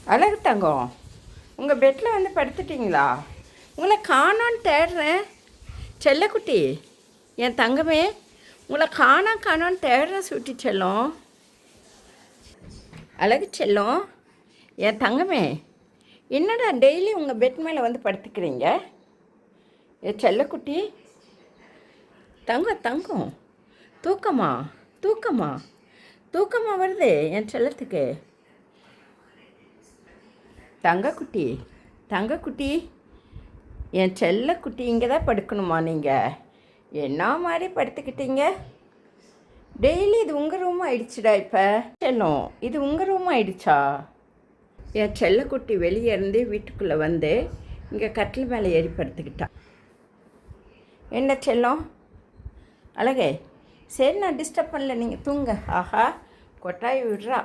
அழகு தங்கம், உங்கள் பெட்டில் வந்து படுத்துட்டிங்களா? உங்களை காணோன்னு தேடுறேன். செல்லக்குட்டி, என் தங்கமே, உங்களை காணோன்னு தேடுறேன். சுட்டி செல்லம், அழகு செல்லம், என் தங்கமே, என்னடா டெய்லி உங்கள் பெட் மேலே வந்து படுத்துக்கிறீங்க? என் செல்லக்குட்டி, தங்கம் தங்கம், தூக்கமா தூக்கமா தூக்கமா வருது என் செல்லத்துக்கு. தங்கக்குட்டி, தங்கக்குட்டி, என் செல்லக்குட்டி, இங்கே தான் படுக்கணுமா நீங்கள்? என்ன மாதிரி படுத்துக்கிட்டீங்க? டெய்லி இது உங்கள் ரூம் ஆயிடுச்சுடா. இப்போ செல்லம், இது உங்கள் ரூம் ஆயிடுச்சா? என் செல்லக்குட்டி வெளியே இருந்து வீட்டுக்குள்ளே வந்து இங்கே கட்டில் மேலே ஏறி படுத்துக்கிட்டான். என்ன செல்லம், அழகே, சரி நான் டிஸ்டர்ப் பண்ணல, நீங்கள் தூங்க. ஆஹா, கொட்டாய் விடுறா.